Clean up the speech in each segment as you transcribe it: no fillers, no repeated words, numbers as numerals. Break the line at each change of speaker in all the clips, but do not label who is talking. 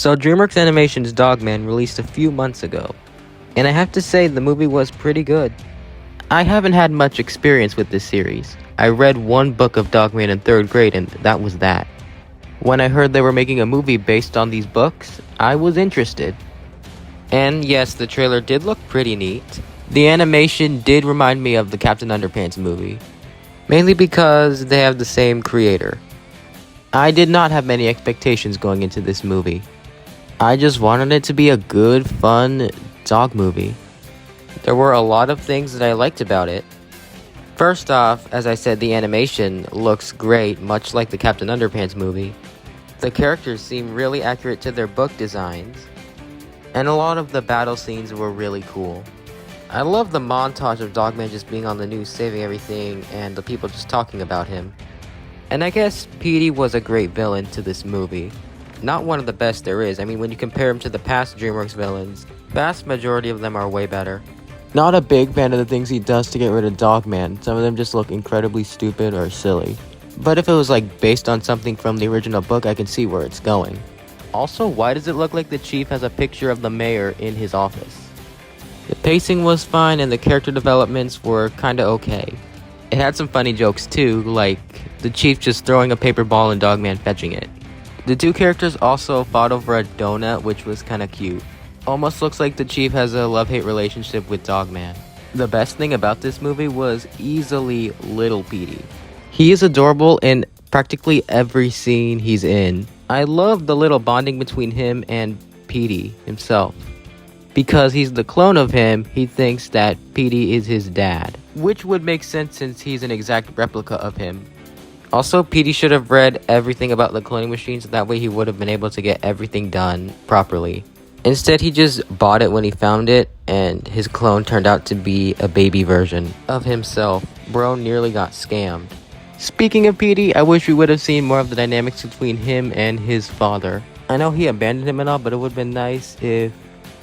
So DreamWorks Animation's Dogman released a few months ago, and I have to say the movie was pretty good. I haven't had much experience with this series. I read one book of Dogman in 3rd grade and that was that. When I heard they were making a movie based on these books, I was interested. And yes, the trailer did look pretty neat. The animation did remind me of the Captain Underpants movie, mainly because they have the same creator. I did not have many expectations going into this movie. I just wanted it to be a good, fun dog movie. There were a lot of things that I liked about it. First off, as I said, the animation looks great, much like the Captain Underpants movie. The characters seem really accurate to their book designs, and a lot of the battle scenes were really cool. I love the montage of Dogman just being on the news, saving everything, and the people just talking about him. And I guess Petey was a great villain to this movie. Not one of the best there is. I mean, when you compare him to the past DreamWorks villains, vast majority of them are way better. Not a big fan of the things he does to get rid of Dogman. Some of them just look incredibly stupid or silly. But if it was like based on something from the original book, I can see where it's going. Also, why does it look like the chief has a picture of the mayor in his office? The pacing was fine and the character developments were kinda okay. It had some funny jokes too, like the chief just throwing a paper ball and Dogman fetching it. The two characters also fought over a donut, which was kinda cute. Almost looks like the chief has a love-hate relationship with Dogman. The best thing about this movie was easily Little Petey. He is adorable in practically every scene he's in. I love the little bonding between him and Petey himself. Because he's the clone of him, he thinks that Petey is his dad, which would make sense since he's an exact replica of him. Also, Petey should have read everything about the cloning machine so that way he would have been able to get everything done properly. Instead, he just bought it when he found it, and his clone turned out to be a baby version of himself. Bro nearly got scammed. Speaking of Petey, I wish we would have seen more of the dynamics between him and his father. I know he abandoned him and all, but it would have been nice if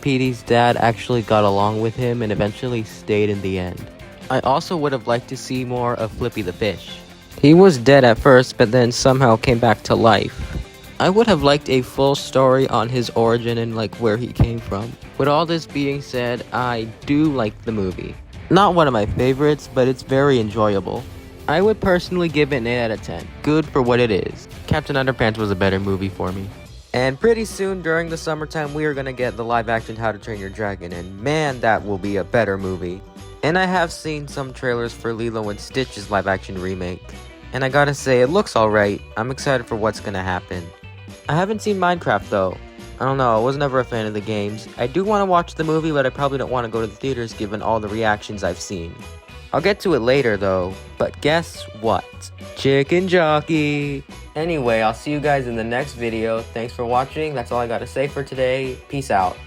Petey's dad actually got along with him and eventually stayed in the end. I also would have liked to see more of Flippy the fish. He was dead at first, but then somehow came back to life. I would have liked a full story on his origin and like where he came from. With all this being said, I do like the movie. Not one of my favorites, but it's very enjoyable. I would personally give it an 8 out of 10. Good for what it is. Captain Underpants was a better movie for me. And pretty soon during the summertime, we are gonna get the live action How to Train Your Dragon, and man, that will be a better movie. And I have seen some trailers for Lilo and Stitch's live action remake. And I gotta say, it looks alright. I'm excited for what's gonna happen. I haven't seen Minecraft though. I don't know, I was never a fan of the games. I do want to watch the movie, but I probably don't want to go to the theaters given all the reactions I've seen. I'll get to it later though, but guess what? Chicken Jockey! Anyway, I'll see you guys in the next video. Thanks for watching, that's all I gotta say for today. Peace out.